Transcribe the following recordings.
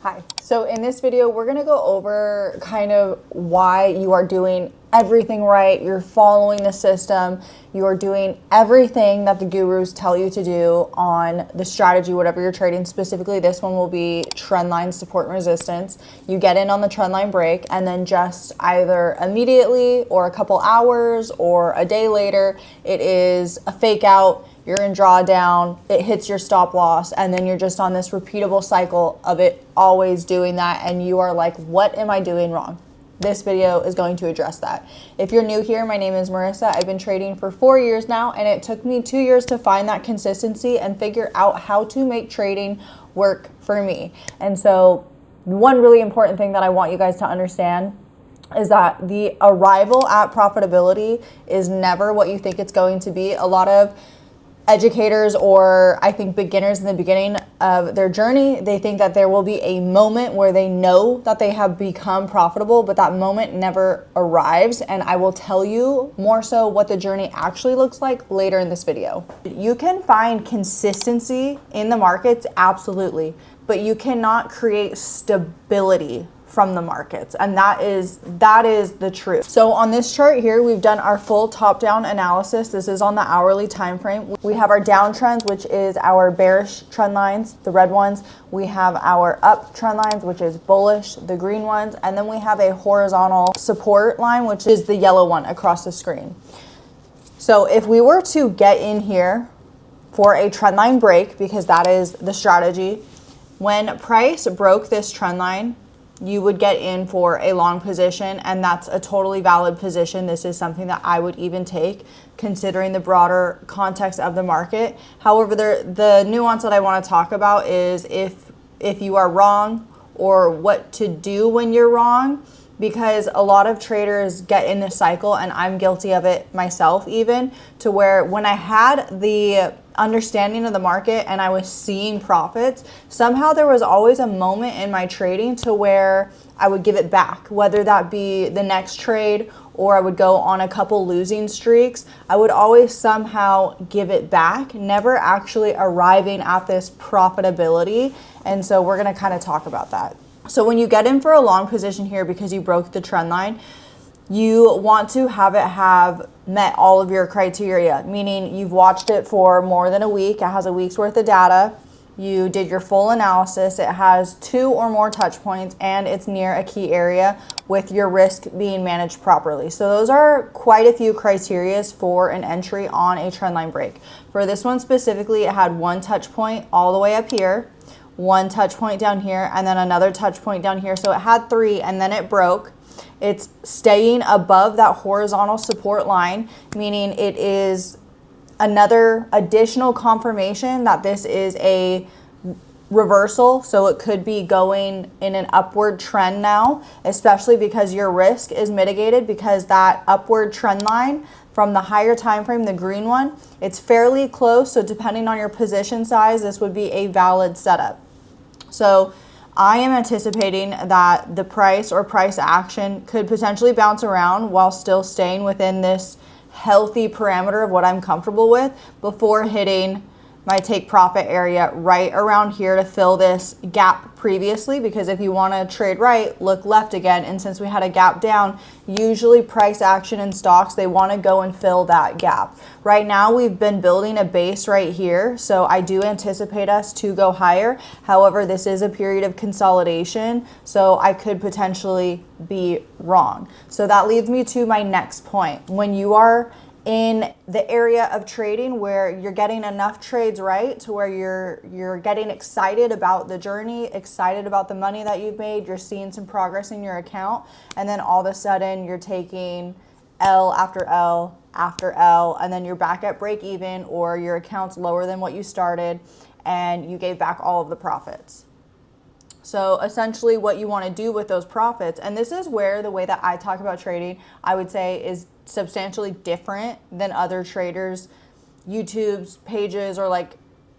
Hi. So in this video, we're going to go over kind of why you are doing everything right. You're following the system. You are doing everything that the gurus tell you to do on the strategy, whatever you're trading. Specifically, this one will be trendline support and resistance. You get in on the trendline break and then just either immediately or a couple hours or a day later, it is a fake out. You're in drawdown, it hits your stop loss, and then you're just on this repeatable cycle of it always doing that, and you are like, what am I doing wrong? This video is going to address that. If you're new here, my name is Marissa. I've been trading for 4 years now, and it took me 2 years to find that consistency and figure out how to make trading work for me. And so one really important thing that I want you guys to understand is that the arrival at profitability is never what you think it's going to be. A lot of educators, or I think beginners in the beginning of their journey, they think that there will be a moment where they know that they have become profitable, but that moment never arrives. And I will tell you more so what the journey actually looks like later in this video. You can find consistency in the markets, absolutely, but you cannot create stability from the markets, and that is the truth. So on this chart here, we've done our full top-down analysis. This is on the hourly time frame. We have our downtrends, which is our bearish trend lines, the red ones. We have our up trend lines, which is bullish, the green ones, and then we have a horizontal support line, which is the yellow one across the screen. So if we were to get in here for a trend line break, because that is the strategy, when price broke this trend line, you would get in for a long position, and that's a totally valid position. This is something that I would even take considering the broader context of the market. However, the nuance that I want to talk about is if you are wrong or what to do when you're wrong, because a lot of traders get in this cycle, and I'm guilty of it myself even, to where when I had the understanding of the market and I was seeing profits, somehow there was always a moment in my trading to where I would give it back, whether that be the next trade or I would go on a couple losing streaks. I would always somehow give it back, never actually arriving at this profitability. And so we're going to kind of talk about that. So when you get in for a long position here because you broke the trend line, you want to have it have met all of your criteria, meaning you've watched it for more than a week. It has a week's worth of data. You did your full analysis. It has 2 or more touch points, and it's near a key area with your risk being managed properly. So those are quite a few criteria for an entry on a trendline break. For this one specifically, it had 1 touch point all the way up here, 1 touch point down here, and then another touch point down here. So it had 3, and then it broke. It's staying above that horizontal support line, meaning it is another additional confirmation that this is a reversal. So it could be going in an upward trend now, especially because your risk is mitigated, because that upward trend line from the higher time frame, the green one, it's fairly close. So depending on your position size, this would be a valid setup. So I am anticipating that the price or price action could potentially bounce around while still staying within this healthy parameter of what I'm comfortable with before hitting my take profit area right around here to fill this gap previously. Because if you want to trade right, look left again. And since we had a gap down, usually price action in stocks, they want to go and fill that gap. Right now, we've been building a base right here. So I do anticipate us to go higher. However, this is a period of consolidation, so I could potentially be wrong. So that leads me to my next point. When you are in the area of trading where you're getting enough trades right to where you're getting excited about the journey, excited about the money that you've made, you're seeing some progress in your account, and then all of a sudden you're taking L after L after L, and then you're back at break even, or your account's lower than what you started and you gave back all of the profits. So essentially what you want to do with those profits, and this is where the way that I talk about trading, I would say, is substantially different than other traders' YouTube's pages or like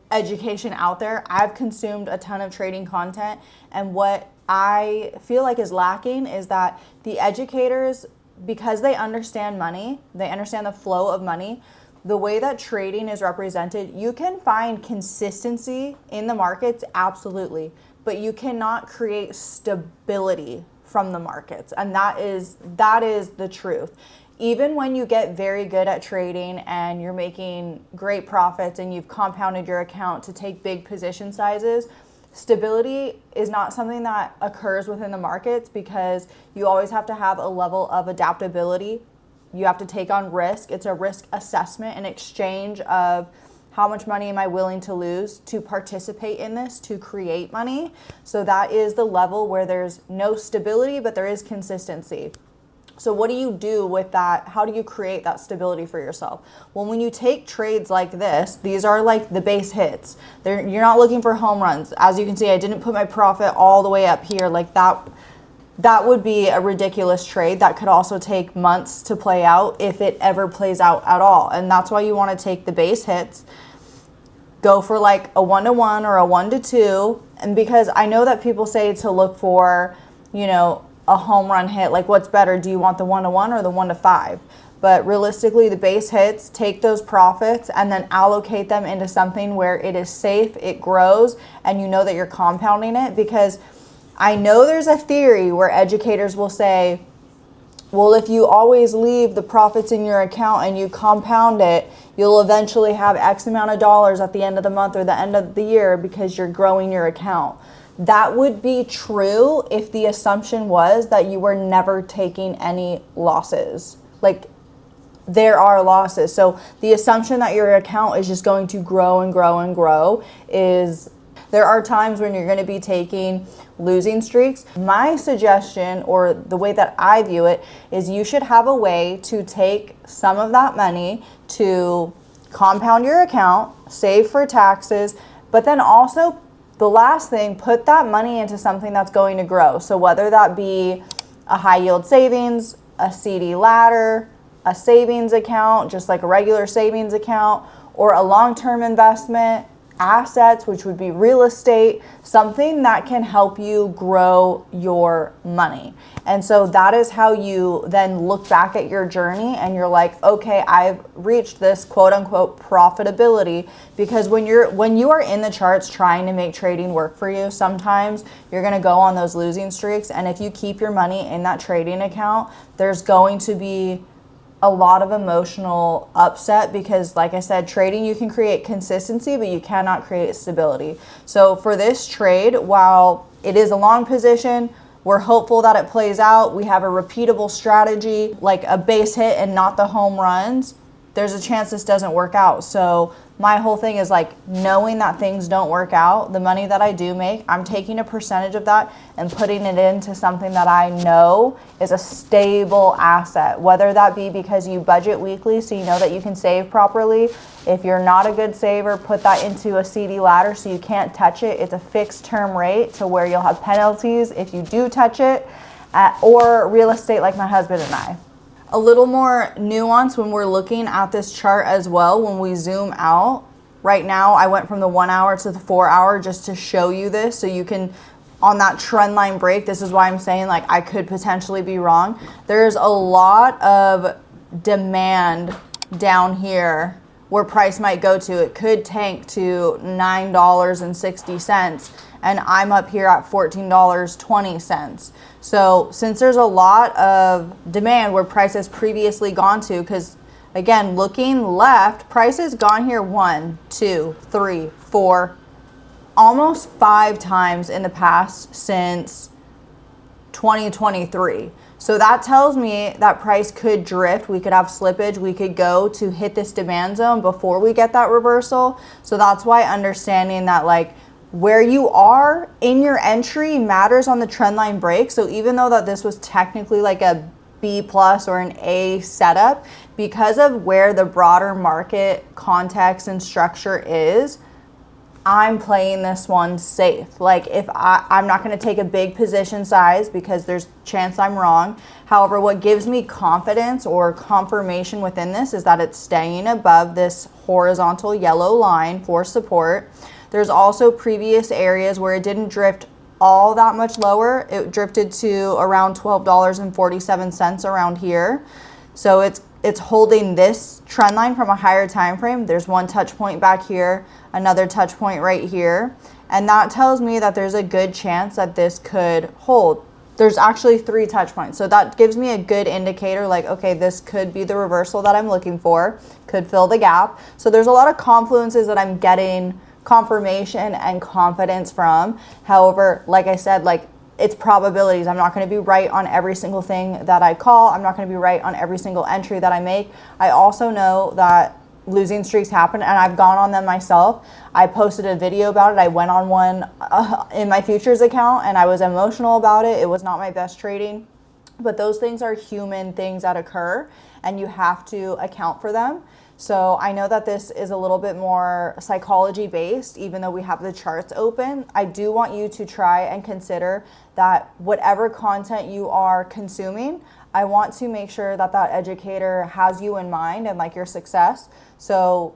education out there. I've consumed a ton of trading content, and what I feel like is lacking is that the educators, because they understand money, they understand the flow of money, the way that trading is represented, you can find consistency in the markets, absolutely. but you cannot create stability from the markets. And that is the truth. Even when you get very good at trading and you're making great profits and you've compounded your account to take big position sizes, stability is not something that occurs within the markets, because you always have to have a level of adaptability. You have to take on risk. It's a risk assessment, an exchange of how much money am I willing to lose to participate in this, to create money. So that is the level where there's no stability, but there is consistency. So what do you do with that? How do you create that stability for yourself? Well, when you take trades like this, these are like the base hits. You're not looking for home runs. As you can see, I didn't put my profit all the way up here like that. That would be a ridiculous trade. That could also take months to play out, if it ever plays out at all. And that's why you want to take the base hits, go for like a 1-to-1 or a 1-to-2. And because I know that people say to look for, you know, a home run hit, like what's better? Do you want the 1-to-1 or the 1-to-5? But realistically, the base hits, take those profits and then allocate them into something where it is safe, it grows, and you know that you're compounding it. Because I know there's a theory where educators will say, well, if you always leave the profits in your account and you compound it, you'll eventually have X amount of dollars at the end of the month or the end of the year because you're growing your account. That would be true if the assumption was that you were never taking any losses. Like, there are losses. So the assumption that your account is just going to grow and grow and grow is, there are times when you're going to be taking losing streaks. My suggestion, or the way that I view it, is you should have a way to take some of that money to compound your account, save for taxes, but then also, the last thing, put that money into something that's going to grow. So whether that be a high yield savings, a CD ladder, a savings account, just like a regular savings account, or a long-term investment, assets, which would be real estate, something that can help you grow your money. And so that is how you then look back at your journey and you're like, okay, I've reached this quote unquote profitability. Because when you are in the charts trying to make trading work for you, sometimes you're going to go on those losing streaks. And if you keep your money in that trading account, there's going to be a lot of emotional upset, because like I said, trading, you can create consistency, but you cannot create stability. So for this trade, while it is a long position, we're hopeful that it plays out. We have a repeatable strategy, like a base hit and not the home runs. There's a chance this doesn't work out. So my whole thing is like, knowing that things don't work out, the money that I do make, I'm taking a percentage of that and putting it into something that I know is a stable asset, whether that be because you budget weekly so you know that you can save properly. If you're not a good saver, put that into a CD ladder so you can't touch it. It's a fixed term rate to where you'll have penalties if you do touch it, or real estate like my husband and I. A little more nuance when we're looking at this chart as well, when we zoom out. Right now, I went from the 1 hour to the 4 hour just to show you this, so you can, on that trend line break, this is why I'm saying like I could potentially be wrong. There's a lot of demand down here where price might go to. It could tank to $9.60, and I'm up here at $14.20. So since there's a lot of demand where price has previously gone to, because again, looking left, price has gone here 1, 2, 3, 4, almost 5 times in the past since 2023. So that tells me that price could drift. We could have slippage. We could go to hit this demand zone before we get that reversal. So that's why understanding that like where you are in your entry matters on the trend line break. So even though that this was technically like a B plus or an A setup, because of where the broader market context and structure is, I'm playing this one safe. Like if I'm not going to take a big position size because there's a chance I'm wrong. However, what gives me confidence or confirmation within this is that it's staying above this horizontal yellow line for support. There's also previous areas where it didn't drift all that much lower. It drifted to around $12.47 around here. So it's holding this trend line from a higher time frame. There's one touch point back here, another touch point right here. And that tells me that there's a good chance that this could hold. There's actually 3 touch points. So that gives me a good indicator like, okay, this could be the reversal that I'm looking for, could fill the gap. So there's a lot of confluences that I'm getting confirmation and confidence from. However, like I said, like it's probabilities. I'm not going to be right on every single thing that I call. I'm not going to be right on every single entry that I make. I also know that losing streaks happen, and I've gone on them myself. I posted a video about it. I went on one in my futures account, and I was emotional about it. It was not my best trading, but those things are human things that occur, and you have to account for them. So I know that this is a little bit more psychology based, even though we have the charts open. I do want you to try and consider that whatever content you are consuming, I want to make sure that that educator has you in mind and like your success. So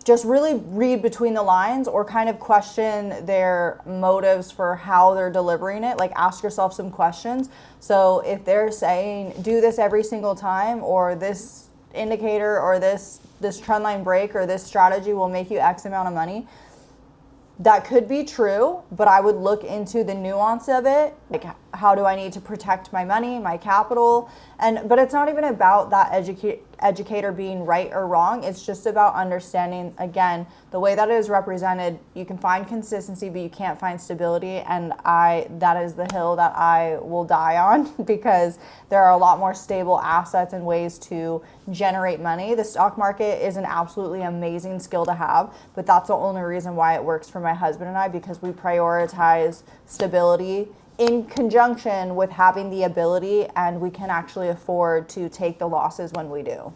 just really read between the lines or kind of question their motives for how they're delivering it. Like ask yourself some questions. So if they're saying do this every single time, or this indicator or this trend line break or this strategy will make you X amount of money, that could be true, but I would look into the nuance of it. Like, how do I need to protect my money, my capital? But it's not even about that educator being right or wrong. It's just about understanding, again, the way that it is represented. You can find consistency, but you can't find stability. And that is the hill that I will die on, because there are a lot more stable assets and ways to generate money. The stock market is an absolutely amazing skill to have, but that's the only reason why it works for my husband and I, because we prioritize stability in conjunction with having the ability, and we can actually afford to take the losses when we do.